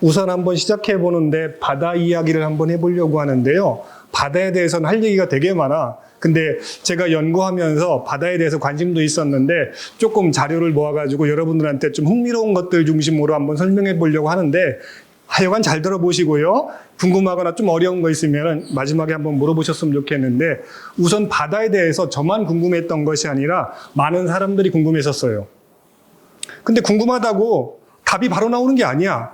우선 한번 시작해 보는데 바다 이야기를 한번 해보려고 하는데요. 바다에 대해서는 할 얘기가 되게 많아. 근데 제가 연구하면서 바다에 대해서 관심도 있었는데 조금 자료를 모아가지고 여러분들한테 좀 흥미로운 것들 중심으로 한번 설명해 보려고 하는데 하여간 잘 들어보시고요. 궁금하거나 좀 어려운 거 있으면 마지막에 한번 물어보셨으면 좋겠는데 우선 바다에 대해서 저만 궁금했던 것이 아니라 많은 사람들이 궁금했었어요. 근데 궁금하다고 답이 바로 나오는 게 아니야.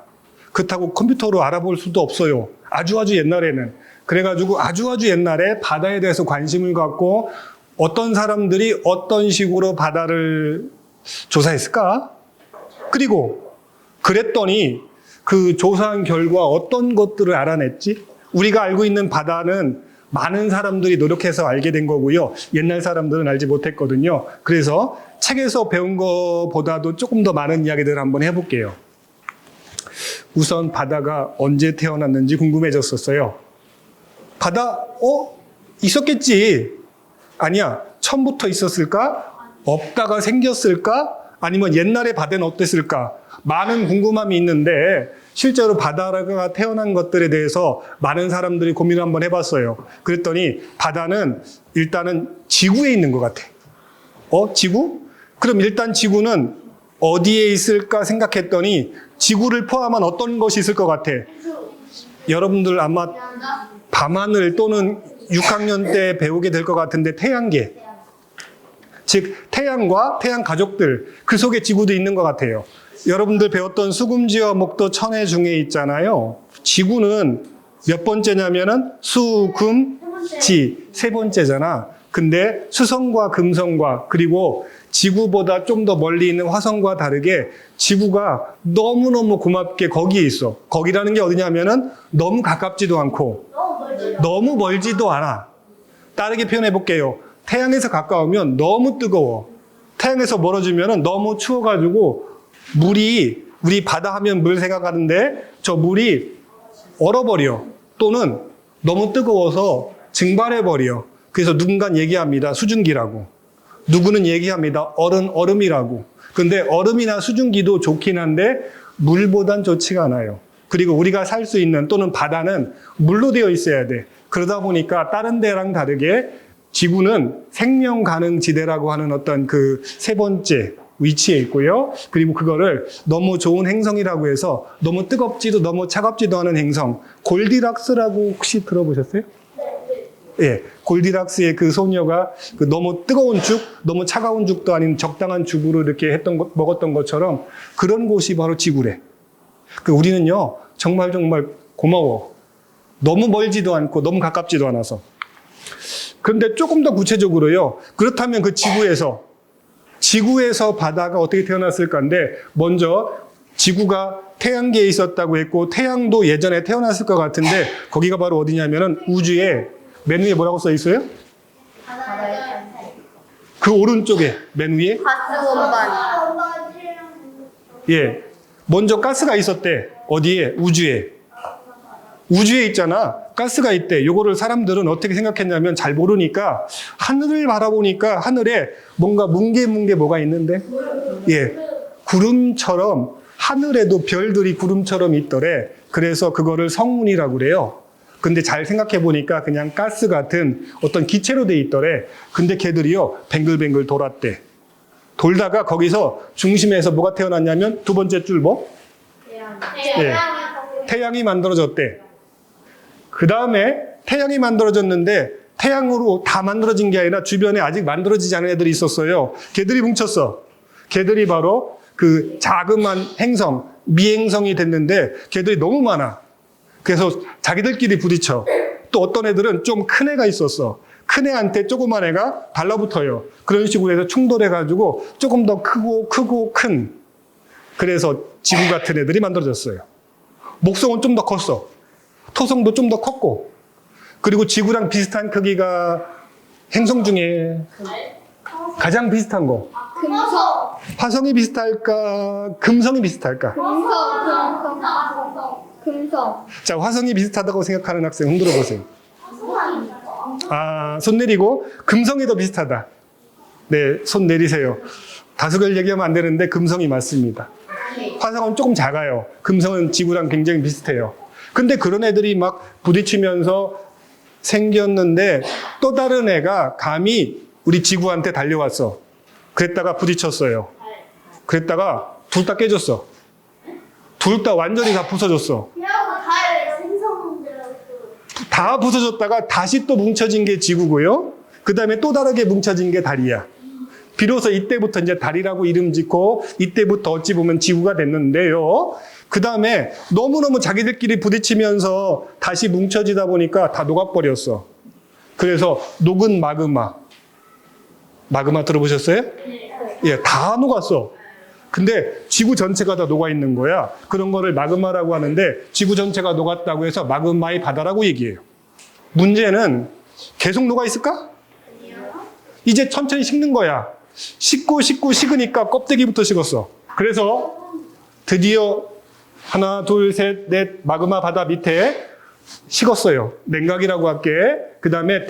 그렇다고 컴퓨터로 알아볼 수도 없어요. 아주 옛날에는. 그래가지고 아주 옛날에 바다에 대해서 관심을 갖고 어떤 사람들이 어떤 식으로 바다를 조사했을까? 그리고 그랬더니 그 조사한 결과 어떤 것들을 알아냈지? 우리가 알고 있는 바다는 많은 사람들이 노력해서 알게 된 거고요. 옛날 사람들은 알지 못했거든요. 그래서 책에서 배운 것보다도 조금 더 많은 이야기들을 한번 해볼게요. 우선 바다가 언제 태어났는지 궁금해졌었어요. 바다, 있었겠지. 아니야. 처음부터 있었을까? 없다가 생겼을까? 아니면 옛날에 바다는 어땠을까? 많은 궁금함이 있는데 실제로 바다가 태어난 것들에 대해서 많은 사람들이 고민을 한번 해봤어요. 그랬더니 바다는 일단은 지구에 있는 것 같아. 지구? 그럼 일단 지구는 어디에 있을까 생각했더니 지구를 포함한 어떤 것이 있을 것 같아? 여러분들 아마 밤하늘 또는 6학년 때 배우게 될 것 같은데 태양계. 즉 태양과 태양 가족들, 그 속에 지구도 있는 것 같아요. 여러분들 배웠던 수금지와 목도 천해 중에 있잖아요. 지구는 몇 번째냐면은 수, 금, 지, 세 번째잖아. 근데 수성과 금성과 그리고 지구보다 좀 더 멀리 있는 화성과 다르게 지구가 너무너무 고맙게 거기에 있어. 거기라는 게 어디냐면은 너무 가깝지도 않고 너무 멀지도 않아. 다르게 표현해 볼게요. 태양에서 가까우면 너무 뜨거워. 태양에서 멀어지면 너무 추워가지고 물이, 우리 바다 하면 물 생각하는데 저 물이 얼어버려. 또는 너무 뜨거워서 증발해버려. 그래서 누군가 얘기합니다. 수증기라고. 누구는 얘기합니다. 얼음이라고. 근데 얼음이나 수증기도 좋긴 한데 물보단 좋지가 않아요. 그리고 우리가 살 수 있는 또는 바다는 물로 되어 있어야 돼. 그러다 보니까 다른 데랑 다르게 지구는 생명 가능 지대라고 하는 어떤 그 세 번째 위치에 있고요. 그리고 그거를 너무 좋은 행성이라고 해서 너무 뜨겁지도 너무 차갑지도 않은 행성, 골디락스라고 혹시 들어보셨어요? 예, 골디락스의 그 소녀가 그 너무 뜨거운 죽, 너무 차가운 죽도 아닌 적당한 죽으로 이렇게 먹었던 것처럼 그런 곳이 바로 지구래. 우리는요, 정말 고마워. 너무 멀지도 않고 너무 가깝지도 않아서. 그런데 조금 더 구체적으로요, 그렇다면 그 지구에서 바다가 어떻게 태어났을까인데, 먼저 지구가 태양계에 있었다고 했고, 태양도 예전에 태어났을 것 같은데, 거기가 바로 어디냐면은 우주에 맨 위에 뭐라고 써 있어요? 그 오른쪽에 맨 위에 가스 원반. 예, 먼저 가스가 있었대. 어디에? 우주에 있잖아. 가스가 있대. 요거를 사람들은 어떻게 생각했냐면 잘 모르니까 하늘을 바라보니까 하늘에 뭔가 뭉게 뭐가 있는데, 예, 구름처럼 하늘에도 별들이 구름처럼 있더래. 그래서 그거를 성운이라고 그래요. 근데 잘 생각해 보니까 그냥 가스 같은 어떤 기체로 돼 있더래. 근데 걔들이요, 뱅글뱅글 돌았대. 돌다가 거기서 중심에서 뭐가 태어났냐면 두 번째 줄 뭐? 태양이 만들어졌대. 그 다음에 태양이 만들어졌는데 태양으로 다 만들어진 게 아니라 주변에 아직 만들어지지 않은 애들이 있었어요. 걔들이 뭉쳤어. 걔들이 바로 그 자그만 행성, 미행성이 됐는데 걔들이 너무 많아. 그래서 자기들끼리 부딪혀. 또 어떤 애들은 좀 큰 애가 있었어. 큰 애한테 조그만 애가 달라붙어요. 그런 식으로 해서 충돌해가지고 조금 더 크고 큰. 그래서 지구 같은 애들이 만들어졌어요. 목성은 좀 더 컸어. 토성도 좀 더 컸고. 그리고 지구랑 비슷한 크기가 행성 중에 가장 비슷한 거. 금성. 화성이 비슷할까? 금성이 비슷할까? 금성. 자, 화성이 비슷하다고 생각하는 학생 흔들어 보세요. 손 내리고 금성이 더 비슷하다. 네, 손 내리세요. 다수결 얘기하면 안 되는데 금성이 맞습니다. 화성은 조금 작아요. 금성은 지구랑 굉장히 비슷해요. 근데 그런 애들이 막 부딪히면서 생겼는데 또 다른 애가 감히 우리 지구한테 달려왔어. 그랬다가 부딪혔어요. 그랬다가 둘 다 깨졌어. 둘 다 완전히 다 부서졌어. 다 부서졌다가 다시 또 뭉쳐진 게 지구고요. 그 다음에 또 다르게 뭉쳐진 게 달이야. 비로소 이때부터 이제 달이라고 이름 짓고 이때부터 어찌 보면 지구가 됐는데요. 그 다음에 너무너무 자기들끼리 부딪히면서 다시 뭉쳐지다 보니까 다 녹아버렸어. 그래서 녹은 마그마. 마그마 들어보셨어요? 예, 다 녹았어. 근데 지구 전체가 다 녹아 있는 거야. 그런 거를 마그마라고 하는데 지구 전체가 녹았다고 해서 마그마의 바다라고 얘기해요. 문제는 계속 녹아 있을까? 이제 천천히 식는 거야. 식으니까 껍데기부터 식었어. 그래서 드디어 하나, 둘, 셋, 넷 마그마 바다 밑에 식었어요. 냉각이라고 할게. 그 다음에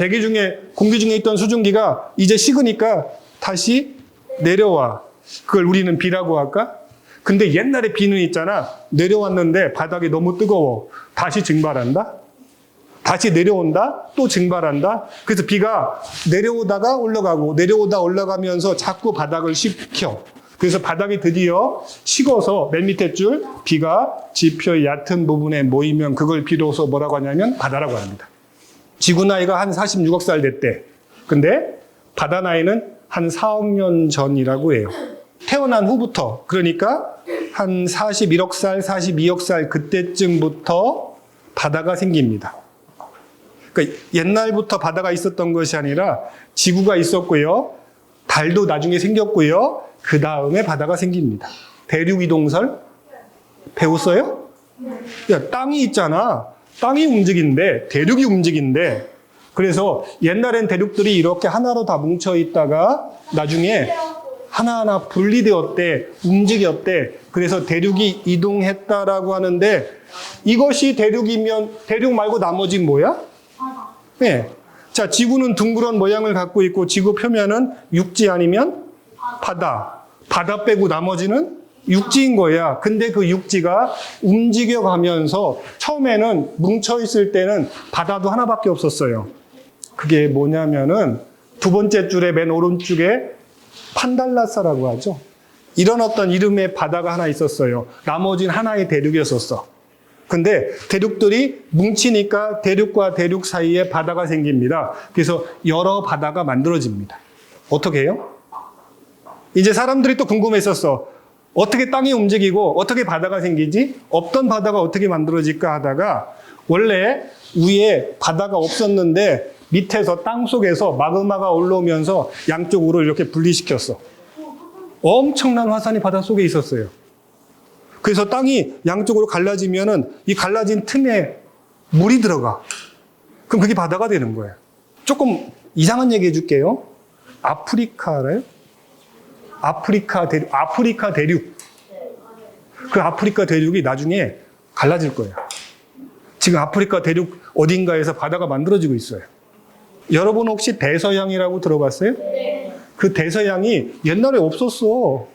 공기 중에 있던 수증기가 이제 식으니까 다시 내려와. 그걸 우리는 비라고 할까? 근데 옛날에 비는 있잖아. 내려왔는데 바닥이 너무 뜨거워. 다시 증발한다? 다시 내려온다? 또 증발한다? 그래서 비가 내려오다가 올라가고 내려오다 올라가면서 자꾸 바닥을 식혀. 그래서 바닥이 드디어 식어서 맨 밑에 줄 비가 지표의 얕은 부분에 모이면 그걸 비로소 뭐라고 하냐면 바다라고 합니다. 지구 나이가 한 46억 살 됐대. 근데 바다 나이는 한 4억 년 전이라고 해요. 태어난 후부터, 그러니까 한 41억 살, 42억 살 그때쯤부터 바다가 생깁니다. 그러니까 옛날부터 바다가 있었던 것이 아니라 지구가 있었고요. 달도 나중에 생겼고요. 그 다음에 바다가 생깁니다. 대륙 이동설 배웠어요? 야, 땅이 있잖아. 땅이 움직인대. 대륙이 움직인대. 그래서 옛날엔 대륙들이 이렇게 하나로 다 뭉쳐 있다가 나중에 하나하나 분리되었대, 움직였대. 그래서 대륙이 이동했다라고 하는데 이것이 대륙이면 대륙 말고 나머지는 뭐야? 네. 자, 지구는 둥그런 모양을 갖고 있고 지구 표면은 육지 아니면 바다. 바다 빼고 나머지는 육지인 거야. 근데 그 육지가 움직여가면서 처음에는 뭉쳐있을 때는 바다도 하나밖에 없었어요. 그게 뭐냐면은 두 번째 줄의 맨 오른쪽에 판달라사라고 하죠. 이런 어떤 이름의 바다가 하나 있었어요. 나머지는 하나의 대륙이었었어. 근데 대륙들이 뭉치니까 대륙과 대륙 사이에 바다가 생깁니다. 그래서 여러 바다가 만들어집니다. 어떻게 해요? 이제 사람들이 또 궁금했었어. 어떻게 땅이 움직이고 어떻게 바다가 생기지? 없던 바다가 어떻게 만들어질까 하다가 원래 위에 바다가 없었는데 밑에서 땅 속에서 마그마가 올라오면서 양쪽으로 이렇게 분리시켰어. 엄청난 화산이 바닷속에 있었어요. 그래서 땅이 양쪽으로 갈라지면은 이 갈라진 틈에 물이 들어가. 그럼 그게 바다가 되는 거예요. 조금 이상한 얘기 해줄게요. 아프리카 알아요? 아프리카 대륙. 그 아프리카 대륙이 나중에 갈라질 거예요. 지금 아프리카 대륙 어딘가에서 바다가 만들어지고 있어요. 여러분 혹시 대서양이라고 들어봤어요? 네. 그 대서양이 옛날에 없었어.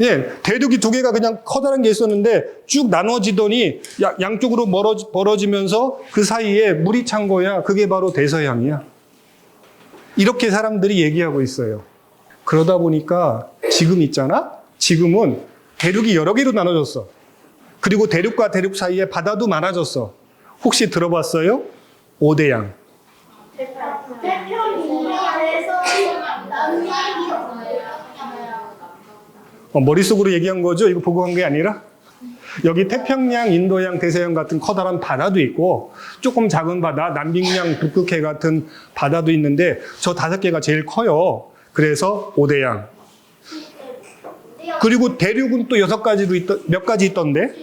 예, 대륙이 두 개가 그냥 커다란 게 있었는데 쭉 나눠지더니 양쪽으로 벌어지면서 그 사이에 물이 찬 거야. 그게 바로 대서양이야. 이렇게 사람들이 얘기하고 있어요. 그러다 보니까 지금 있잖아? 지금은 대륙이 여러 개로 나눠졌어. 그리고 대륙과 대륙 사이에 바다도 많아졌어. 혹시 들어봤어요? 오대양. 머릿속으로 얘기한 거죠? 이거 보고 간 게 아니라? 여기 태평양, 인도양, 대서양 같은 커다란 바다도 있고 조금 작은 바다, 남빙양, 북극해 같은 바다도 있는데 저 5개가 제일 커요. 그래서 오대양. 그리고 대륙은 또 6가지도 몇 가지 있던데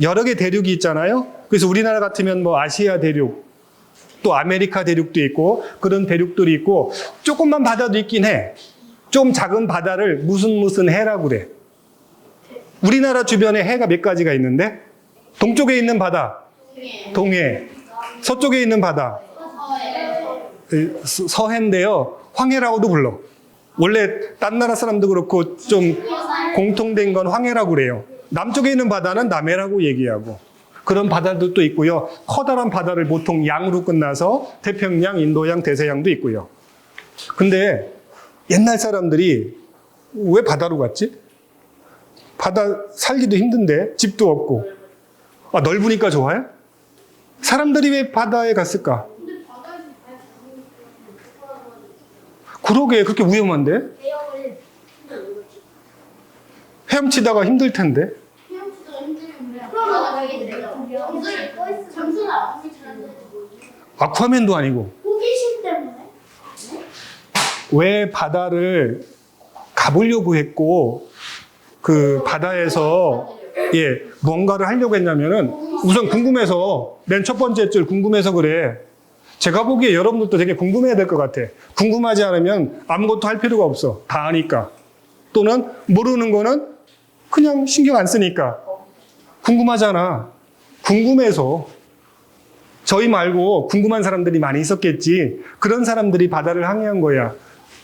여러 개 대륙이 있잖아요. 그래서 우리나라 같으면 뭐 아시아 대륙, 또 아메리카 대륙도 있고 그런 대륙들이 있고 조금만 바다도 있긴 해. 좀 작은 바다를 무슨 해라고 그래. 우리나라 주변에 해가 몇 가지가 있는데 동쪽에 있는 바다, 동해. 서쪽에 있는 바다, 서해인데요. 황해라고도 불러. 원래 딴 나라 사람도 그렇고 좀 공통된 건 황해라고 그래요. 남쪽에 있는 바다는 남해라고 얘기하고 그런 바다들도 있고요. 커다란 바다를 보통 양으로 끝나서 태평양, 인도양, 대서양도 있고요. 근데 옛날 사람들이 왜 바다로 갔지? 바다 살기도 힘든데 집도 없고 넓으니까 좋아요? 사람들이 왜 바다에 갔을까? 그러게 그렇게 위험한데? 헤엄치다가 힘들 텐데. 아쿠아맨도 아니고. 호기심 때문에? 왜 바다를 가보려고 했고 그 바다에서 뭔가를 하려고 했냐면은 우선 궁금해서 맨 첫 번째 줄 궁금해서 그래. 제가 보기에 여러분들도 되게 궁금해야 될 것 같아. 궁금하지 않으면 아무것도 할 필요가 없어. 다 아니까. 또는 모르는 거는 그냥 신경 안 쓰니까. 궁금하잖아. 궁금해서. 저희 말고 궁금한 사람들이 많이 있었겠지. 그런 사람들이 바다를 항해한 거야.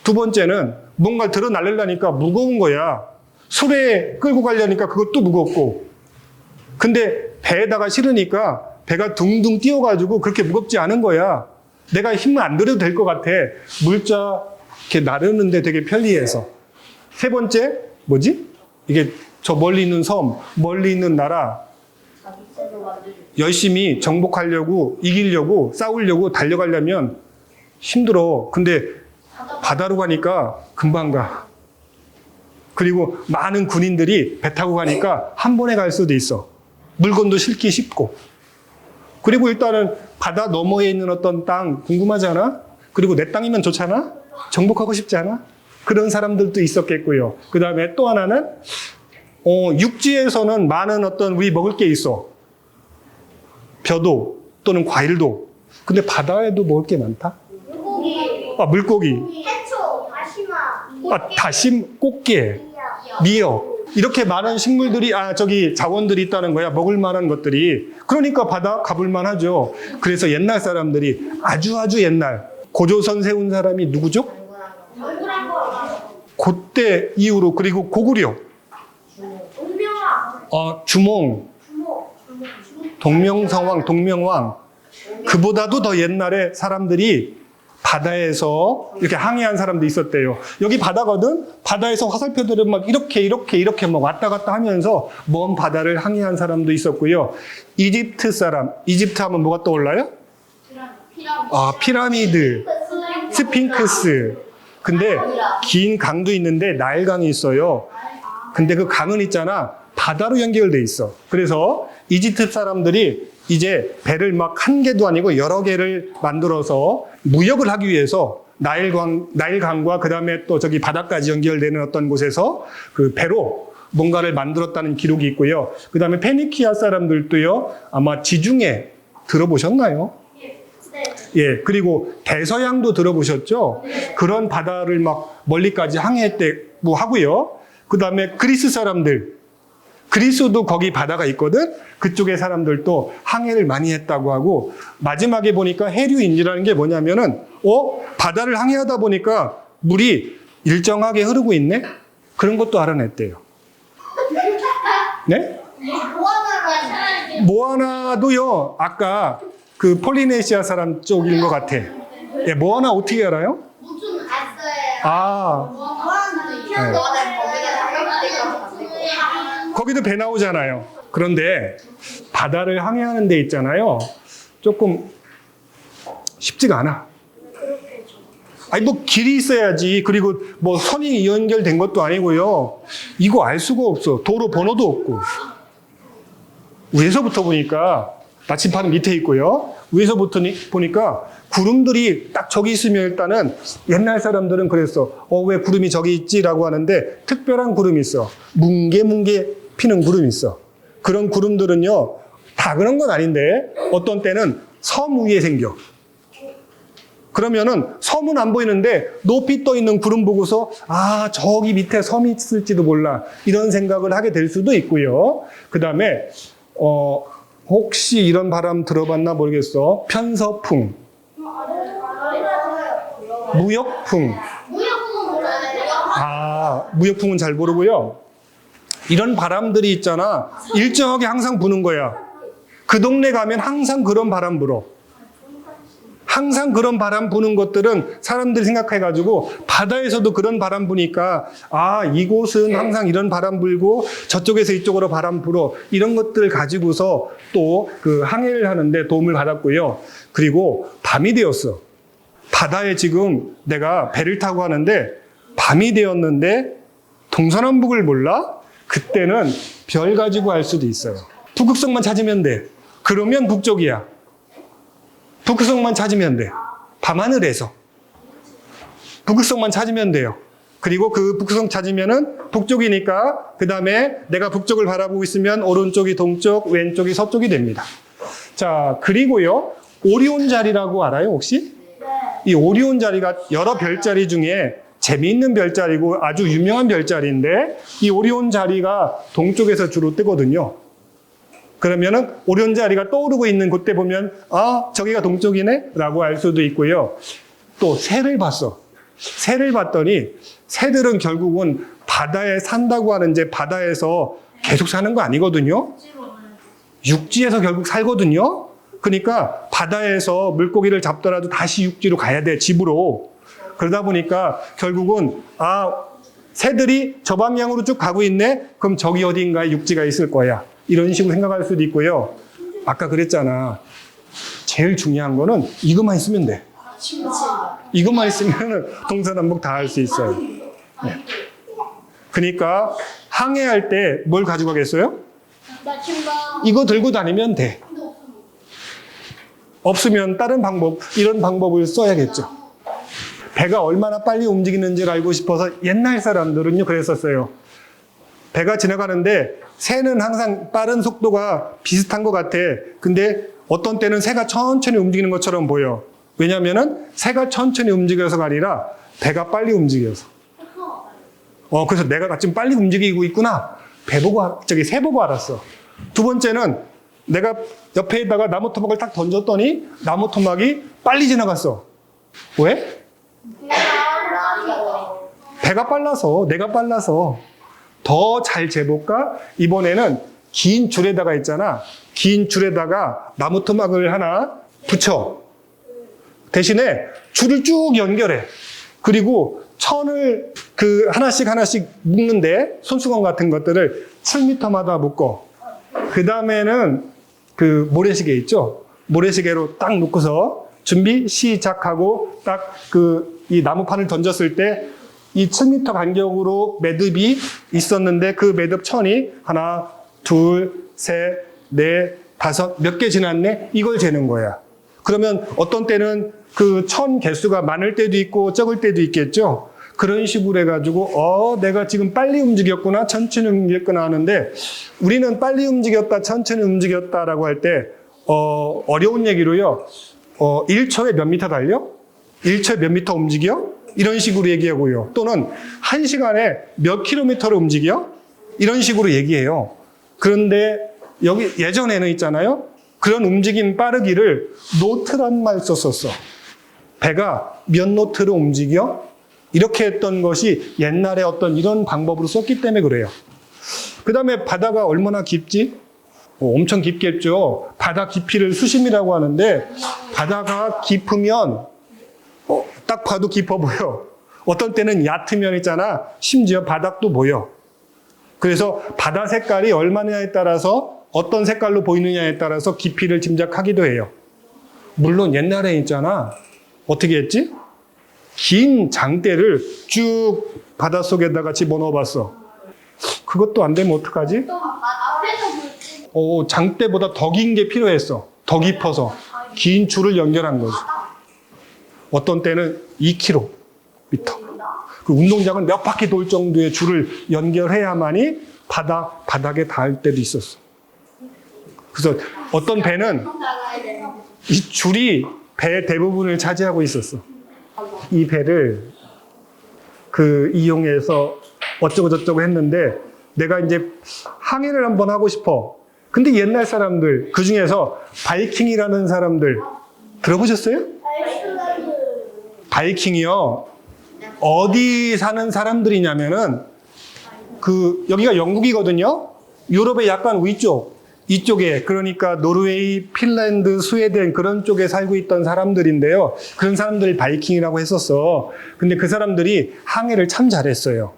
두 번째는 뭔가 들어 날리려니까 무거운 거야. 술에 끌고 가려니까 그것도 무겁고. 근데 배에다가 실으니까 배가 둥둥 뛰어가지고 그렇게 무겁지 않은 거야. 내가 힘을 안 들여도 될 것 같아. 물자 이렇게 나르는데 되게 편리해서. 세 번째, 뭐지? 이게 저 멀리 있는 섬, 멀리 있는 나라, 열심히 정복하려고, 이기려고, 싸우려고 달려가려면 힘들어. 근데 바다로 가니까 금방 가. 그리고 많은 군인들이 배 타고 가니까 한 번에 갈 수도 있어. 물건도 싣기 쉽고. 그리고 일단은 바다 너머에 있는 어떤 땅 궁금하잖아? 그리고 내 땅이면 좋잖아? 정복하고 싶지 않아? 그런 사람들도 있었겠고요. 그 다음에 또 하나는 육지에서는 많은 어떤 우리 먹을 게 있어. 벼도 또는 과일도. 근데 바다에도 먹을 게 많다? 물고기, 물고기. 해초, 다시마, 다심, 꽃게, 미역. 이렇게 많은 식물들이, 자원들이 있다는 거야. 먹을 만한 것들이. 그러니까 바다 가볼 만하죠. 그래서 옛날 사람들이 아주 옛날 고조선 세운 사람이 누구죠? 얼굴한 거, 그때 이후로 그리고 고구려, 동명아, 주몽, 동명성왕, 동명왕. 그보다도 더 옛날에 사람들이 바다에서 이렇게 항해한 사람도 있었대요. 여기 바다거든? 바다에서 화살표들을 막 이렇게 막 왔다 갔다 하면서 먼 바다를 항해한 사람도 있었고요. 이집트 사람, 이집트 하면 뭐가 떠올라요? 피라미드, 스핑크스. 근데 긴 강도 있는데 나일강이 있어요. 근데 그 강은 있잖아. 바다로 연결돼 있어. 그래서 이집트 사람들이 이제 배를 막 한 개도 아니고 여러 개를 만들어서 무역을 하기 위해서 나일강과 그 다음에 또 저기 바다까지 연결되는 어떤 곳에서 그 배로 뭔가를 만들었다는 기록이 있고요. 그 다음에 페니키아 사람들도요, 아마 지중해 들어보셨나요? 예, 그리고 대서양도 들어보셨죠? 그런 바다를 막 멀리까지 항해했다고 하고요. 그 다음에 그리스 사람들, 그리스도 거기 바다가 있거든? 그쪽의 사람들도 항해를 많이 했다고 하고, 마지막에 보니까 해류인지라는 게 뭐냐면은, 바다를 항해하다 보니까 물이 일정하게 흐르고 있네? 그런 것도 알아냈대요. 네? 모아나도요, 아까 그 폴리네시아 사람 쪽인 것 같아. 예, 모아나 어떻게 알아요? 무슨 알어요? 거기도 배 나오잖아요. 그런데 바다를 항해하는 데 있잖아요. 조금 쉽지가 않아. 뭐 길이 있어야지. 그리고 뭐 선이 연결된 것도 아니고요. 이거 알 수가 없어. 도로 번호도 없고. 위에서부터 보니까 나침판은 밑에 있고요. 위에서부터 보니까 구름들이 딱 저기 있으면 일단은 옛날 사람들은 그랬어. 왜 구름이 저기 있지라고 하는데 특별한 구름이 있어. 뭉게뭉게 피는 구름이 있어. 그런 구름들은요, 다 그런 건 아닌데 어떤 때는 섬 위에 생겨. 그러면은 섬은 안 보이는데 높이 떠 있는 구름 보고서 저기 밑에 섬이 있을지도 몰라. 이런 생각을 하게 될 수도 있고요. 그 다음에 혹시 이런 바람 들어봤나 모르겠어. 편서풍, 무역풍. 무역은 몰라요. 무역풍은 잘 모르고요. 이런 바람들이 있잖아. 일정하게 항상 부는 거야. 그 동네 가면 항상 그런 바람 불어. 항상 그런 바람 부는 것들은 사람들이 생각해가지고 바다에서도 그런 바람 부니까 아, 이곳은 항상 이런 바람 불고 저쪽에서 이쪽으로 바람 불어. 이런 것들을 가지고서 또 그 항해를 하는데 도움을 받았고요. 그리고 밤이 되었어. 바다에 지금 내가 배를 타고 가는데 밤이 되었는데 동서남북을 몰라? 그때는 별 가지고 알 수도 있어요. 북극성만 찾으면 돼. 그러면 북쪽이야. 북극성만 찾으면 돼. 밤하늘에서. 북극성만 찾으면 돼요. 그리고 그 북극성 찾으면은 북쪽이니까 그 다음에 내가 북쪽을 바라보고 있으면 오른쪽이 동쪽, 왼쪽이 서쪽이 됩니다. 자, 그리고요. 오리온 자리라고 알아요, 혹시? 이 오리온 자리가 여러 별자리 중에 재미있는 별자리고 아주 유명한 별자리인데 이 오리온 자리가 동쪽에서 주로 뜨거든요. 그러면은 오리온 자리가 떠오르고 있는 그때 보면 아, 저기가 동쪽이네? 라고 알 수도 있고요. 또 새를 봤어. 새를 봤더니 새들은 결국은 바다에 산다고 하는데 바다에서 계속 사는 거 아니거든요. 육지에서 결국 살거든요. 그러니까 바다에서 물고기를 잡더라도 다시 육지로 가야 돼, 집으로. 그러다 보니까 결국은 아, 새들이 저 방향으로 쭉 가고 있네? 그럼 저기 어딘가에 육지가 있을 거야. 이런 식으로 생각할 수도 있고요. 아까 그랬잖아. 제일 중요한 거는 이것만 있으면 돼. 이것만 있으면 동서남북 다 할 수 있어요. 네. 그러니까 항해할 때 뭘 가지고 가겠어요? 이거 들고 다니면 돼. 없으면 다른 방법, 이런 방법을 써야겠죠. 배가 얼마나 빨리 움직이는지를 알고 싶어서 옛날 사람들은요 그랬었어요. 배가 지나가는데 새는 항상 빠른 속도가 비슷한 것 같아. 근데 어떤 때는 새가 천천히 움직이는 것처럼 보여. 왜냐면은 새가 천천히 움직여서가 아니라 배가 빨리 움직여서. 그래서 내가 지금 빨리 움직이고 있구나. 새 보고 알았어. 두 번째는 내가 옆에다가 나무 토막을 딱 던졌더니 나무 토막이 빨리 지나갔어. 왜? 배가 빨라서, 내가 빨라서. 더 잘 재볼까? 이번에는 긴 줄에다가 있잖아. 긴 줄에다가 나무 토막을 하나 붙여. 대신에 줄을 쭉 연결해. 그리고 천을 하나씩 묶는데 손수건 같은 것들을 7m마다 묶어. 그 다음에는 모래시계 있죠? 모래시계로 딱 묶어서 준비 시작하고 딱 이 나무판을 던졌을 때 이 7m 간격으로 매듭이 있었는데 그 매듭 천이 하나, 둘, 셋, 넷, 다섯, 몇 개 지났네? 이걸 재는 거야. 그러면 어떤 때는 그 천 개수가 많을 때도 있고 적을 때도 있겠죠? 그런 식으로 해가지고 내가 지금 빨리 움직였구나, 천천히 움직였구나 하는데 우리는 빨리 움직였다, 천천히 움직였다라고 할 때 어려운 얘기로요. 1초에 몇 미터 달려? 1초에 몇 미터 움직여? 이런 식으로 얘기하고요. 또는 1시간에 몇 킬로미터를 움직여? 이런 식으로 얘기해요. 그런데 여기 예전에는 있잖아요. 그런 움직임 빠르기를 노트란 말 썼었어. 배가 몇 노트로 움직여? 이렇게 했던 것이 옛날에 어떤 이런 방법으로 썼기 때문에 그래요. 그 다음에 바다가 얼마나 깊지? 엄청 깊겠죠. 바다 깊이를 수심이라고 하는데 바다가 깊으면 딱 봐도 깊어 보여. 어떤 때는 얕으면 있잖아. 심지어 바닥도 보여. 그래서 바다 색깔이 얼마냐에 따라서 어떤 색깔로 보이느냐에 따라서 깊이를 짐작하기도 해요. 물론 옛날에 있잖아. 어떻게 했지? 긴 장대를 쭉 바닷속에다가 집어넣어 봤어. 그것도 안 되면 어떡하지? 장대보다 더 긴 게 필요했어. 더 깊어서. 긴 줄을 연결한 거지. 어떤 때는 2km. 그 운동장을 몇 바퀴 돌 정도의 줄을 연결해야만이 바닥에 닿을 때도 있었어. 그래서 어떤 배는 이 줄이 배의 대부분을 차지하고 있었어. 이 배를 이용해서 어쩌고 저쩌고 했는데 내가 이제 항해를 한번 하고 싶어. 근데 옛날 사람들, 그 중에서 바이킹이라는 사람들 들어보셨어요? 바이킹이요. 어디 사는 사람들이냐면은 여기가 영국이거든요. 유럽의 약간 위쪽, 이쪽에, 그러니까 노르웨이, 핀란드, 스웨덴 그런 쪽에 살고 있던 사람들인데요. 그런 사람들 바이킹이라고 했었어. 근데 그 사람들이 항해를 참 잘했어요.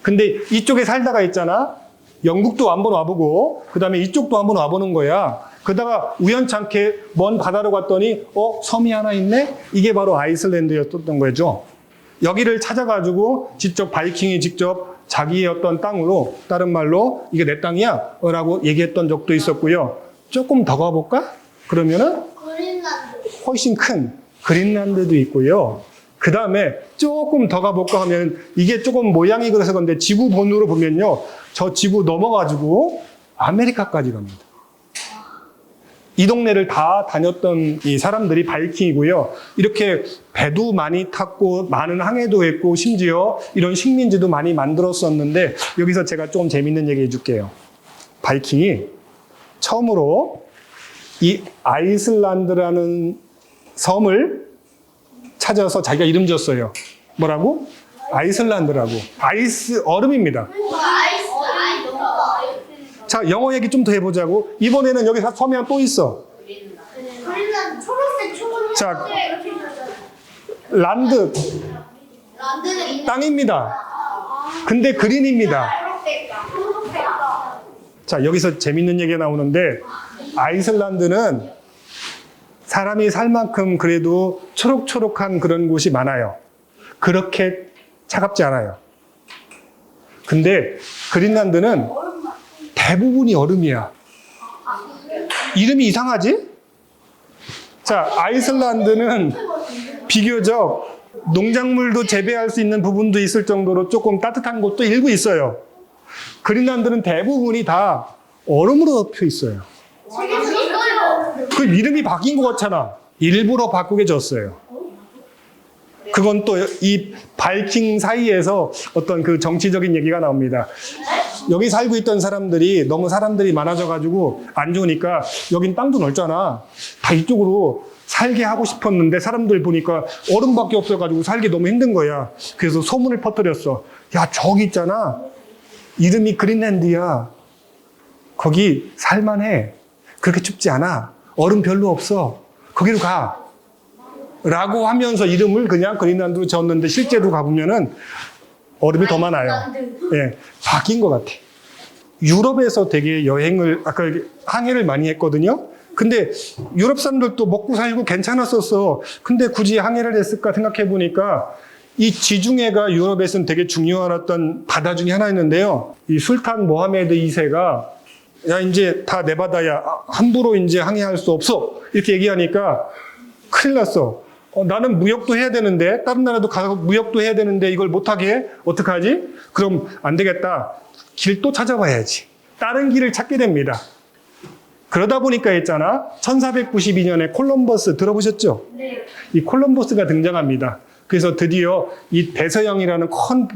근데 이쪽에 살다가 있잖아. 영국도 한번 와보고, 그 다음에 이쪽도 한번 와보는 거야. 그러다가 우연찮게 먼 바다로 갔더니, 섬이 하나 있네? 이게 바로 아이슬란드였던 거죠. 여기를 찾아가지고 직접 바이킹이 직접 자기의 어떤 땅으로, 다른 말로 이게 내 땅이야 라고 얘기했던 적도 있었고요. 조금 더 가볼까? 그러면은 그린란드. 훨씬 큰 그린란드도 있고요. 그 다음에 조금 더 가볼까 하면 이게 조금 모양이 그래서 그런데 지구본으로 보면요. 저 지구 넘어가지고 아메리카까지 갑니다. 이 동네를 다 다녔던 이 사람들이 바이킹이고요. 이렇게 배도 많이 탔고 많은 항해도 했고 심지어 이런 식민지도 많이 만들었었는데 여기서 제가 좀 재밌는 얘기 해줄게요. 바이킹이 처음으로 이 아이슬란드라는 섬을 찾아서 자기가 이름 지었어요. 뭐라고? 아이슬란드라고. 아이스, 얼음입니다. 아이스. 자, 영어 얘기 좀 더 해보자고. 이번에는 여기 섬이 하나 또 있어. 그린란드 초록색. 자, 이렇게 생겼잖아. 란드, 란드는 땅입니다. 근데 그린입니다. 초록색. 자, 여기서 재밌는 얘기가 나오는데, 아이슬란드는 사람이 살 만큼 그래도 초록초록한 그런 곳이 많아요. 그렇게 차갑지 않아요. 근데 그린란드는 대부분이 얼음이야. 이름이 이상하지? 자, 아이슬란드는 비교적 농작물도 재배할 수 있는 부분도 있을 정도로 조금 따뜻한 곳도 일부 있어요. 그린란드는 대부분이 다 얼음으로 덮여 있어요. 그 이름이 바뀐 것 같잖아. 일부러 바꾸게 줬어요. 그건 또 이 바이킹 사이에서 어떤 그 정치적인 얘기가 나옵니다. 여기 살고 있던 사람들이 너무 사람들이 많아져가지고 안 좋으니까 여긴 땅도 넓잖아. 다 이쪽으로 살게 하고 싶었는데 사람들 보니까 얼음밖에 없어가지고 살기 너무 힘든 거야. 그래서 소문을 퍼뜨렸어. 야, 저기 있잖아. 이름이 그린랜드야. 거기 살만해. 그렇게 춥지 않아. 얼음 별로 없어. 거기로 가. 라고 하면서 이름을 그냥 그린란드로 지었는데 실제로 가보면은 얼음이 더 많아요. 예, 바뀐 것 같아. 유럽에서 되게 여행을, 아까 항해를 많이 했거든요. 근데 유럽 사람들도 먹고 살고 괜찮았었어. 근데 굳이 항해를 했을까 생각해 보니까 이 지중해가 유럽에서는 되게 중요한 어떤 바다 중에 하나였는데요. 이 술탄 모하메드 2세가 야, 이제 다 내 바다야. 함부로 이제 항해할 수 없어. 이렇게 얘기하니까 큰일 났어. 나는 무역도 해야 되는데, 다른 나라도 가서 무역도 해야 되는데 이걸 못하게 해? 어떡하지? 그럼 안 되겠다. 길 또 찾아봐야지. 다른 길을 찾게 됩니다. 그러다 보니까 있잖아. 1492년에 콜럼버스 들어보셨죠? 네. 이 콜럼버스가 등장합니다. 그래서 드디어 이 대서양이라는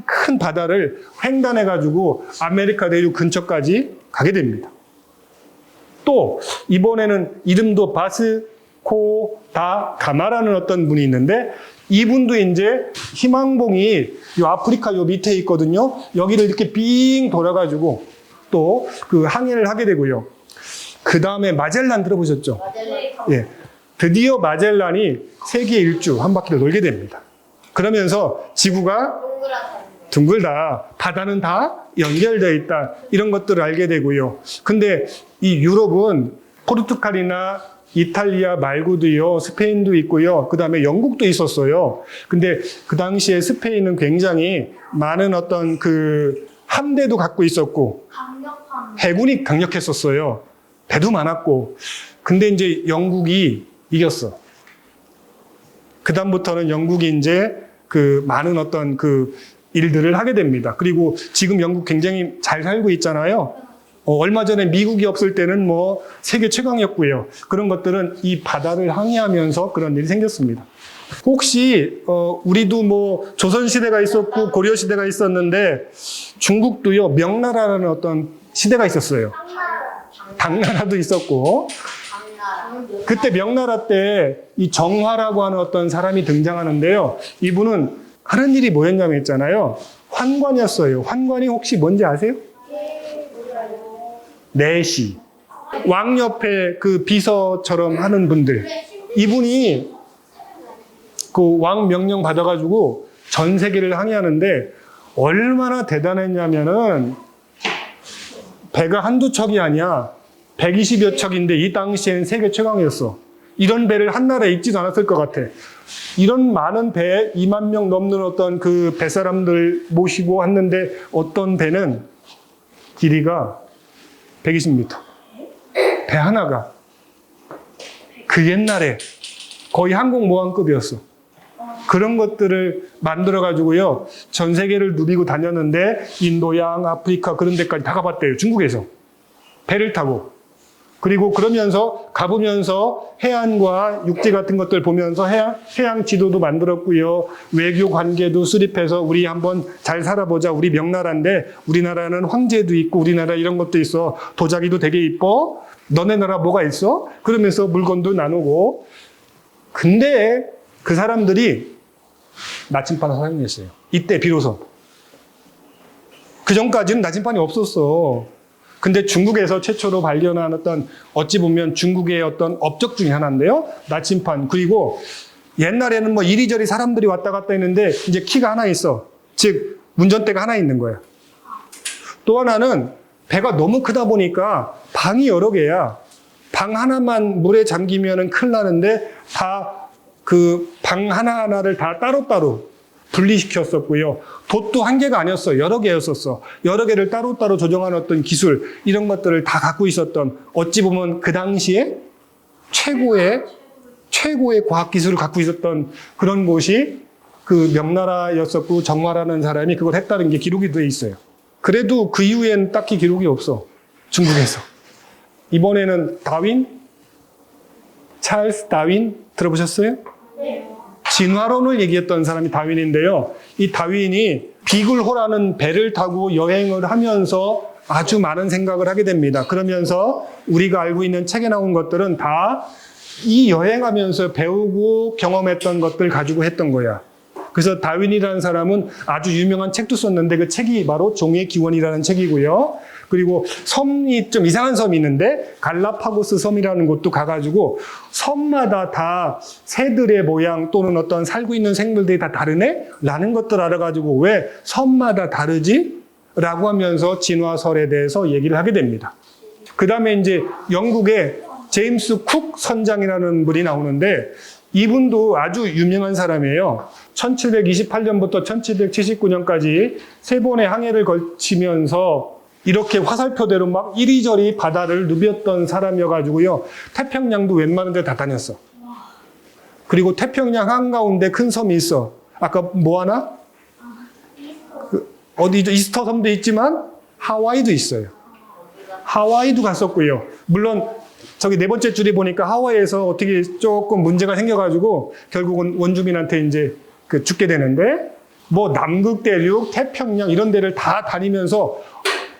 큰 바다를 횡단해가지고 아메리카 대륙 근처까지 가게 됩니다. 또 이번에는 이름도 바스코 다 가마라는 어떤 분이 있는데 이분도 이제 희망봉이 요 아프리카 요 밑에 있거든요. 여기를 이렇게 빙 돌아가지고 또 그 항해를 하게 되고요. 그 다음에 마젤란 들어보셨죠? 예. 드디어 마젤란이 세계 일주 한 바퀴를 돌게 됩니다. 그러면서 지구가 둥글다. 바다는 다 연결되어 있다. 이런 것들을 알게 되고요. 근데 이 유럽은 포르투갈이나 이탈리아 말고도요, 스페인도 있고요. 그 다음에 영국도 있었어요. 근데 그 당시에 스페인은 굉장히 많은 어떤 그 함대도 갖고 있었고, 해군이 강력했었어요. 배도 많았고. 근데 이제 영국이 이겼어. 그다음부터는 영국이 이제 그 많은 어떤 그 일들을 하게 됩니다. 그리고 지금 영국 굉장히 잘 살고 있잖아요. 얼마 전에 미국이 없을 때는 뭐 세계 최강이었고요. 그런 것들은 이 바다를 항해하면서 그런 일이 생겼습니다. 혹시 우리도 뭐 조선시대가 있었고 고려시대가 있었는데 중국도요 명나라라는 어떤 시대가 있었어요. 당나라도 있었고 그때 명나라 때 이 정화라고 하는 어떤 사람이 등장하는데요. 이분은 하는 일이 뭐였냐면 있잖아요. 환관이었어요. 환관이 혹시 뭔지 아세요? 내시. 왕 옆에 그 비서처럼 하는 분들. 이분이 그 왕 명령 받아가지고 전 세계를 항해하는데 얼마나 대단했냐면은 배가 한두 척이 아니야. 120여 척인데 이 당시엔 세계 최강이었어. 이런 배를 한 나라에 있지도 않았을 것 같아. 이런 많은 배에 2만 명 넘는 어떤 그 배사람들 모시고 왔는데 어떤 배는 길이가 120m. 배 하나가 그 옛날에 거의 항공모함급이었어. 그런 것들을 만들어가지고요. 전 세계를 누비고 다녔는데 인도양, 아프리카 그런 데까지 다 가봤대요. 중국에서. 배를 타고. 그리고 그러면서 가보면서 해안과 육지 같은 것들 보면서 해양 지도도 만들었고요. 외교 관계도 수립해서 우리 한번 잘 살아보자. 우리 명나라인데 우리나라는 황제도 있고 우리나라 이런 것도 있어. 도자기도 되게 이뻐. 너네 나라 뭐가 있어? 그러면서 물건도 나누고. 근데 그 사람들이 나침반을 사용했어요. 이때 비로소. 그 전까지는 나침반이 없었어. 근데 중국에서 최초로 발견한 어떤 어찌 보면 중국의 어떤 업적 중에 하나인데요. 나침반. 그리고 옛날에는 뭐 이리저리 사람들이 왔다 갔다 했는데 이제 키가 하나 있어. 즉 운전대가 하나 있는 거야. 또 하나는 배가 너무 크다 보니까 방이 여러 개야. 방 하나만 물에 잠기면은 큰일 나는데 다 그 방 하나하나를 다 따로따로 분리시켰었고요. 돛도 한 개가 아니었어. 여러 개였었어. 여러 개를 따로따로 조정하는 어떤 기술, 이런 것들을 다 갖고 있었던, 어찌 보면 그 당시에 최고의 과학기술을 갖고 있었던 그런 곳이 그 명나라였었고, 정화라는 사람이 그걸 했다는 게 기록이 돼 있어요. 그래도 그 이후엔 딱히 기록이 없어. 중국에서. 이번에는 다윈? 찰스 다윈? 들어보셨어요? 네. 진화론을 얘기했던 사람이 다윈인데요. 이 다윈이 비글호라는 배를 타고 여행을 하면서 아주 많은 생각을 하게 됩니다. 그러면서 우리가 알고 있는 책에 나온 것들은 다 이 여행하면서 배우고 경험했던 것들 가지고 했던 거야. 그래서 다윈이라는 사람은 아주 유명한 책도 썼는데 그 책이 바로 종의 기원이라는 책이고요. 그리고 섬이 좀 이상한 섬이 있는데 갈라파고스 섬이라는 곳도 가가지고 섬마다 다 새들의 모양 또는 어떤 살고 있는 생물들이 다 다르네? 라는 것들 알아가지고 왜 섬마다 다르지? 라고 하면서 진화설에 대해서 얘기를 하게 됩니다. 그 다음에 이제 영국의 제임스 쿡 선장이라는 분이 나오는데 이분도 아주 유명한 사람이에요. 1728년부터 1779년까지 세 번의 항해를 거치면서 이렇게 화살표대로 막 이리저리 바다를 누볐던 사람이어가지고요. 태평양도 웬만한 데 다 다녔어. 그리고 태평양 한가운데 큰 섬이 있어. 아까 뭐 하나? 어디죠? 이스터 섬도 있지만 하와이도 있어요. 하와이도 갔었고요. 물론 저기 네 번째 줄에 보니까 하와이에서 어떻게 조금 문제가 생겨가지고 결국은 원주민한테 이제 죽게 되는데 뭐 남극 대륙, 태평양 이런 데를 다 다니면서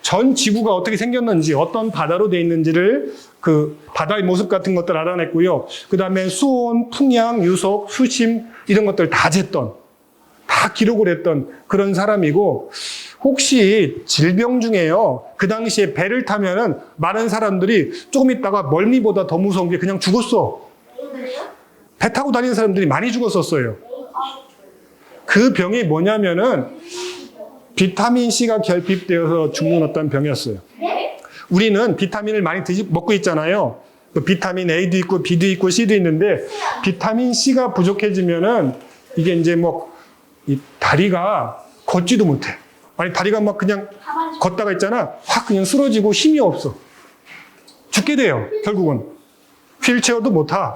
전 지구가 어떻게 생겼는지 어떤 바다로 돼 있는지를 그 바다의 모습 같은 것들 알아냈고요. 그 다음에 수온, 풍향, 유속, 수심 이런 것들 다 쟀던 다 기록을 했던 그런 사람이고 혹시 질병 중에요. 그 당시에 배를 타면은 많은 사람들이 조금 있다가 멀미보다 더 무서운 게 그냥 죽었어. 배 타고 다니는 사람들이 많이 죽었었어요. 그 병이 뭐냐면은 비타민 C가 결핍되어서 죽는 어떤 병이었어요. 우리는 비타민을 많이 먹고 있잖아요. 비타민 A도 있고 B도 있고 C도 있는데 비타민 C가 부족해지면은 이게 이제 뭐 이 다리가 걷지도 못해. 아니 다리가 막 그냥 걷다가 있잖아. 확 그냥 쓰러지고 힘이 없어. 죽게 돼요. 결국은. 휠체어도 못 타.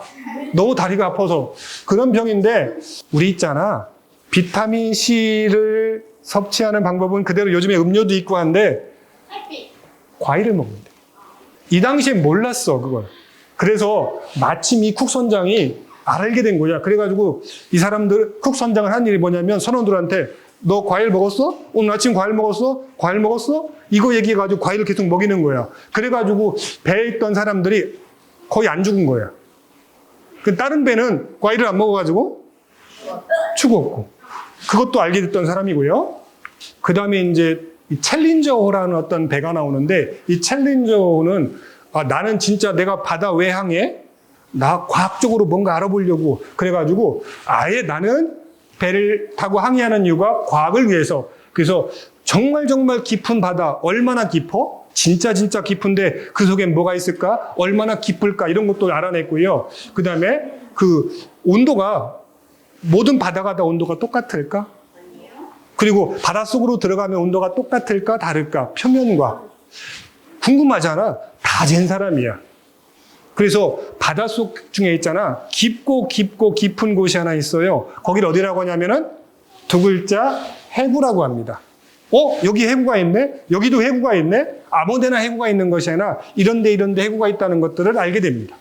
너무 다리가 아파서. 그런 병인데 우리 있잖아. 비타민 C를 섭취하는 방법은 그대로 요즘에 음료도 있고 한데 과일을 먹는데. 이 당시엔 몰랐어 그걸. 그래서 마침 이 쿡 선장이 알게 된 거야. 그래가지고 이 사람들 쿡 선장을 한 일이 뭐냐면 선원들한테 너 과일 먹었어? 오늘 아침 과일 먹었어? 과일 먹었어? 이거 얘기해가지고 과일을 계속 먹이는 거야. 그래가지고 배에 있던 사람들이 거의 안 죽은 거야. 그 다른 배는 과일을 안 먹어가지고 죽었고. 그것도 알게 됐던 사람이고요. 그 다음에 이제 이 챌린저호라는 어떤 배가 나오는데 이 챌린저호는 나는 진짜 내가 바다 외항에 나 과학적으로 뭔가 알아보려고 그래가지고 아예 나는 배를 타고 항해하는 이유가 과학을 위해서. 그래서 정말 깊은 바다 얼마나 깊어? 진짜 깊은데 그 속엔 뭐가 있을까? 얼마나 깊을까? 이런 것도 알아냈고요. 그 다음에 그 온도가 모든 바다가 다 온도가 똑같을까? 그리고 바닷속으로 들어가면 온도가 똑같을까? 다를까? 표면과. 궁금하잖아. 다 잰 사람이야. 그래서 바닷속 중에 있잖아. 깊고 깊은 곳이 하나 있어요. 거기를 어디라고 하냐면은 두 글자 해구라고 합니다. 여기 해구가 있네? 여기도 해구가 있네? 아무데나 해구가 있는 것이 아니라 이런데 해구가 있다는 것들을 알게 됩니다.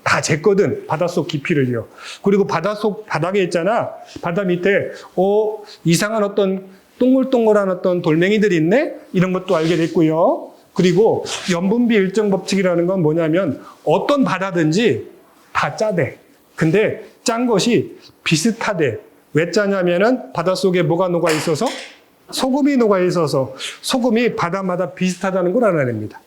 다 쟀거든. 바닷속 깊이를요. 그리고 바닷속 바닥에 있잖아. 바다 밑에 이상한 어떤 동글동글한 어떤 돌멩이들이 있네? 이런 것도 알게 됐고요. 그리고 염분비 일정 법칙이라는 건 뭐냐면 어떤 바다든지 다 짜대. 근데 짠 것이 비슷하대. 왜 짜냐면은 바닷속에 뭐가 녹아 있어서? 소금이 녹아 있어서 소금이 바다마다 비슷하다는 걸 알아냅니다.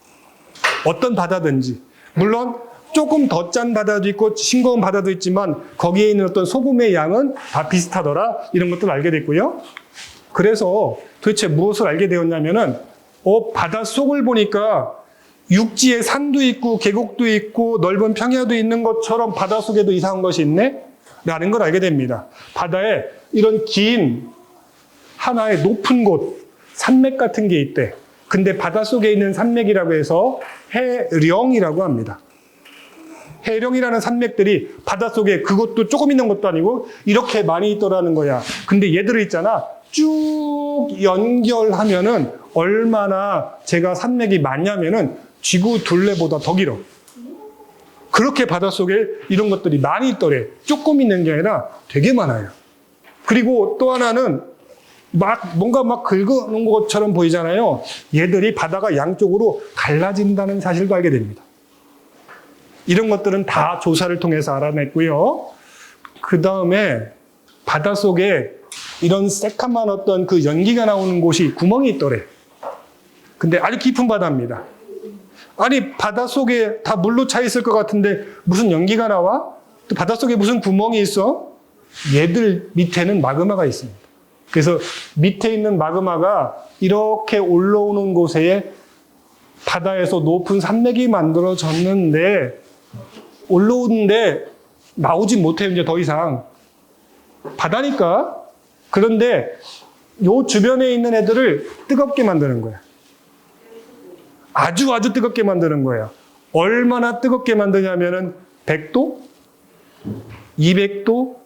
어떤 바다든지. 물론 조금 더 짠 바다도 있고 싱거운 바다도 있지만 거기에 있는 어떤 소금의 양은 다 비슷하더라. 이런 것도 알게 됐고요. 그래서 도대체 무엇을 알게 되었냐면은 바닷속을 보니까 육지에 산도 있고 계곡도 있고 넓은 평야도 있는 것처럼 바닷속에도 이상한 것이 있네? 라는 걸 알게 됩니다. 바다에 이런 긴 하나의 높은 곳, 산맥 같은 게 있대. 근데 바닷속에 있는 산맥이라고 해서 해령이라고 합니다. 해령이라는 산맥들이 바닷속에 그것도 조금 있는 것도 아니고 이렇게 많이 있더라는 거야. 근데 얘들을 있잖아. 쭉 연결하면은 얼마나 제가 산맥이 많냐면은 지구 둘레보다 더 길어. 그렇게 바닷속에 이런 것들이 많이 있더래. 조금 있는 게 아니라 되게 많아요. 그리고 또 하나는 뭔가 긁어놓은 것처럼 보이잖아요. 얘들이 바다가 양쪽으로 갈라진다는 사실도 알게 됩니다. 이런 것들은 다 조사를 통해서 알아냈고요. 그 다음에 바닷속에 이런 새카만 어떤 그 연기가 나오는 곳이 구멍이 있더래. 근데 아주 깊은 바다입니다. 아니 바닷속에 다 물로 차 있을 것 같은데 무슨 연기가 나와? 또 바닷속에 무슨 구멍이 있어? 얘들 밑에는 마그마가 있습니다. 그래서 밑에 있는 마그마가 이렇게 올라오는 곳에 바다에서 높은 산맥이 만들어졌는데 올라오는데 나오지 못해요. 이제 더 이상. 바다니까. 그런데 요 주변에 있는 애들을 뜨겁게 만드는 거야. 아주 뜨겁게 만드는 거예요. 얼마나 뜨겁게 만드냐면은 100도, 200도,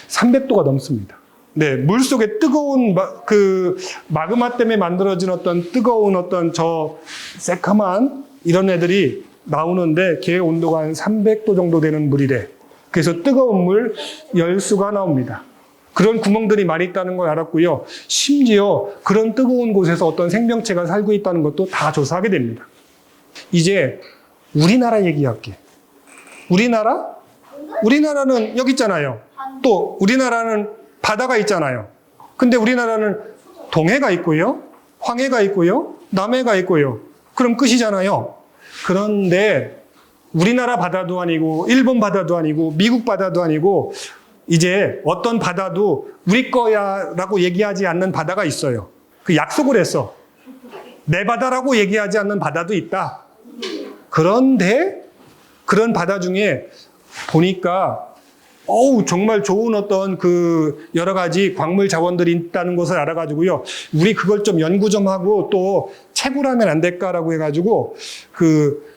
300도가 넘습니다. 네, 물 속에 뜨거운 그 마그마 때문에 만들어진 어떤 뜨거운 어떤 저 새카만 이런 애들이 나오는데 걔 온도가 한 300도 정도 되는 물이래. 그래서 뜨거운 물 열수가 나옵니다. 그런 구멍들이 많이 있다는 걸 알았고요. 심지어 그런 뜨거운 곳에서 어떤 생명체가 살고 있다는 것도 다 조사하게 됩니다. 이제 우리나라 얘기할게. 우리나라는 여기 있잖아요. 또 우리나라는 바다가 있잖아요. 근데 우리나라는 동해가 있고요. 황해가 있고요. 남해가 있고요. 그럼 끝이잖아요. 그런데 우리나라 바다도 아니고 일본 바다도 아니고 미국 바다도 아니고 이제 어떤 바다도 우리 거야 라고 얘기하지 않는 바다가 있어요. 그 약속을 했어. 내 바다라고 얘기하지 않는 바다도 있다. 그런데 그런 바다 중에 보니까 정말 좋은 어떤 그 여러 가지 광물 자원들이 있다는 것을 알아가지고요. 우리 그걸 좀 연구 좀 하고 또 채굴하면 안 될까라고 해가지고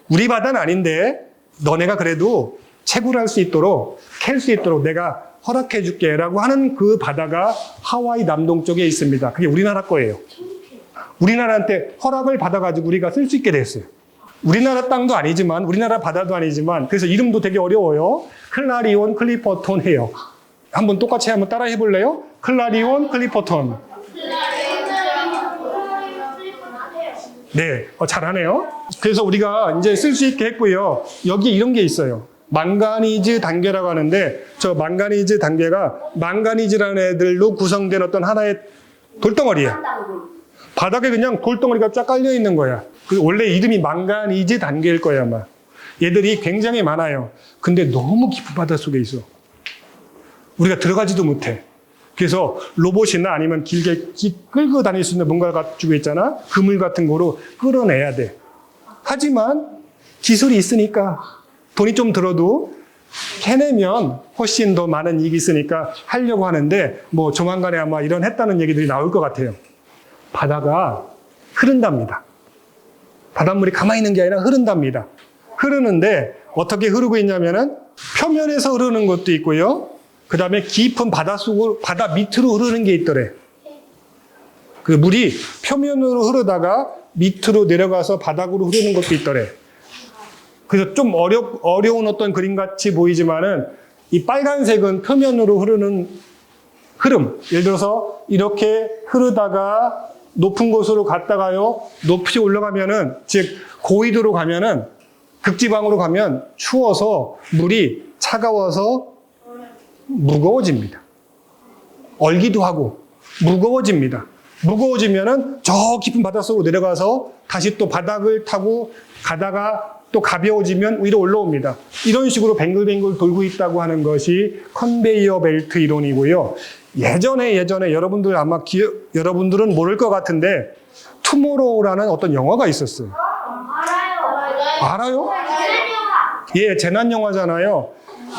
우리 바다는 아닌데 너네가 그래도 채굴할 수 있도록 캘 수 있도록 내가 허락해 줄게라고 하는 그 바다가 하와이 남동쪽에 있습니다. 그게 우리나라 거예요. 우리나라한테 허락을 받아가지고 우리가 쓸 수 있게 됐어요. 우리나라 땅도 아니지만 우리나라 바다도 아니지만 그래서 이름도 되게 어려워요. 클라리온 클리퍼톤 해요. 한번 똑같이 한번 따라 해볼래요? 클라리온 클리퍼톤. 네, 잘하네요. 그래서 우리가 이제 쓸 수 있게 했고요. 여기 이런 게 있어요. 망가니즈 단계라고 하는데 저 망가니즈 단계가 망가니즈라는 애들로 구성된 어떤 하나의 돌덩어리야. 바닥에 그냥 돌덩어리가 쫙 깔려 있는 거야. 원래 이름이 망가니즈 단계일 거야, 아마. 얘들이 굉장히 많아요. 근데 너무 깊은 바닷속에 있어. 우리가 들어가지도 못해. 그래서 로봇이나 아니면 길게 끌고 다닐 수 있는 뭔가를 가지고 있잖아. 그물 같은 거로 끌어내야 돼. 하지만 기술이 있으니까 돈이 좀 들어도 해내면 훨씬 더 많은 이익이 있으니까 하려고 하는데 뭐 조만간에 아마 이런 했다는 얘기들이 나올 것 같아요. 바다가 흐른답니다. 바닷물이 가만히 있는 게 아니라 흐른답니다. 흐르는데 어떻게 흐르고 있냐면은 표면에서 흐르는 것도 있고요. 그 다음에 깊은 바닷속으로, 바다 밑으로 흐르는 게 있더래. 그 물이 표면으로 흐르다가 밑으로 내려가서 바닥으로 흐르는 것도 있더래. 그래서 좀 어려운 어떤 그림 같이 보이지만은 이 빨간색은 표면으로 흐르는 흐름. 예를 들어서 이렇게 흐르다가 높은 곳으로 갔다가요. 높이 올라가면은, 즉, 고위도로 가면은, 극지방으로 가면 추워서 물이 차가워서 무거워집니다. 얼기도 하고 무거워집니다. 무거워지면은 저 깊은 바닷속으로 내려가서 다시 또 바닥을 타고 가다가 또 가벼워지면 위로 올라옵니다. 이런 식으로 뱅글뱅글 돌고 있다고 하는 것이 컨베이어 벨트 이론이고요. 예전에 여러분들 아마 여러분들은 모를 것 같은데 투모로우라는 어떤 영화가 있었어요. 알아요? 예, 재난 영화잖아요.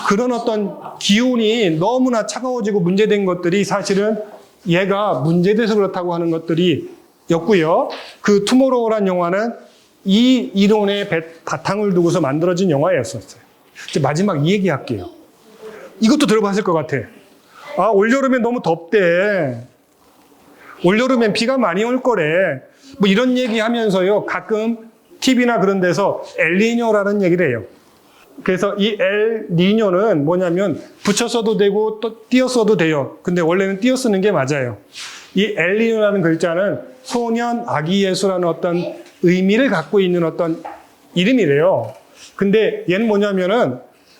그런 어떤 기온이 너무나 차가워지고 문제된 것들이 사실은 얘가 문제돼서 그렇다고 하는 것들이 였고요. 그 투모로우란 영화는 이 이론의 바탕을 두고서 만들어진 영화였었어요. 이제 마지막 이 얘기 할게요. 이것도 들어봤을 것 같아. 아, 올여름엔 너무 덥대. 올여름엔 비가 많이 올 거래. 뭐 이런 얘기 하면서요. 가끔 TV나 그런 데서 엘니뇨라는 얘기를 해요. 그래서 이 엘니뇨는 뭐냐면 붙여 써도 되고 또 띄어 써도 돼요. 근데 원래는 띄어 쓰는 게 맞아요. 이 엘니뇨라는 글자는 소년 아기 예수라는 어떤 의미를 갖고 있는 어떤 이름이래요. 근데 얘는 뭐냐면은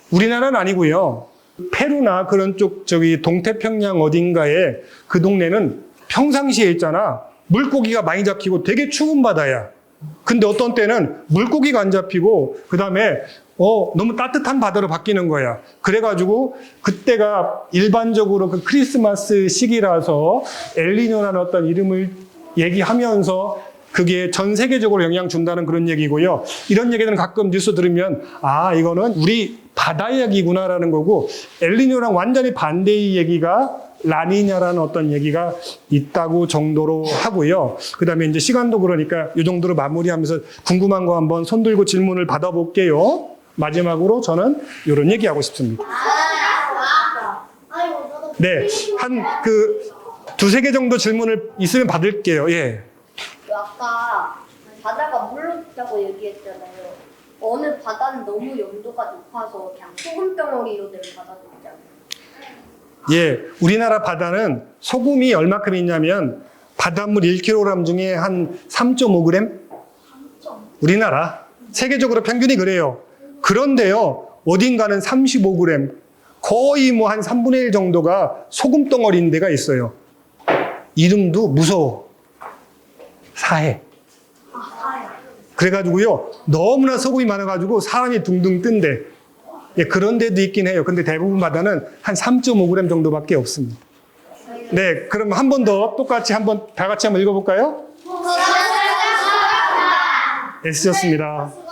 우리나라는 아니고요. 페루나 그런 쪽 동태평양 어딘가에 그 동네는 평상시에 있잖아. 물고기가 많이 잡히고 되게 추운 바다야. 근데 어떤 때는 물고기가 안 잡히고 그다음에 너무 따뜻한 바다로 바뀌는 거야. 그래가지고 그때가 일반적으로 그 크리스마스 시기라서 엘니뇨라는 어떤 이름을 얘기하면서 그게 전 세계적으로 영향 준다는 그런 얘기고요. 이런 얘기들은 가끔 뉴스 들으면 아, 이거는 우리 바다 이야기구나라는 거고 엘니뇨랑 완전히 반대의 얘기가 라니냐라는 어떤 얘기가 있다고 정도로 하고요. 그 다음에 이제 시간도 그러니까 이 정도로 마무리하면서 궁금한 거 한번 손 들고 질문을 받아볼게요. 마지막으로 저는 이런 얘기하고 싶습니다. 네, 한 두세 개 정도 질문을 있으면 받을게요. 예. 아까 바다가 물로 있다고 얘기했잖아요. 어느 바다는 너무 염도가 높아서 그냥 소금 덩어리로 된 바다도 있잖아요. 예, 우리나라 바다는 소금이 얼마큼 있냐면 바닷물 1kg 중에 한 3.5g? 우리나라. 세계적으로 평균이 그래요. 그런데요, 어딘가는 35g, 거의 뭐 한 3분의 1 정도가 소금 덩어리인 데가 있어요. 이름도 무서워. 사해. 그래가지고요, 너무나 소금이 많아가지고 사람이 둥둥 뜬대. 예, 그런 데도 있긴 해요. 근데 대부분 바다는 한 3.5g 정도밖에 없습니다. 네, 그럼 한 번 더 똑같이 다 같이 한번 읽어볼까요? 애쓰셨습니다.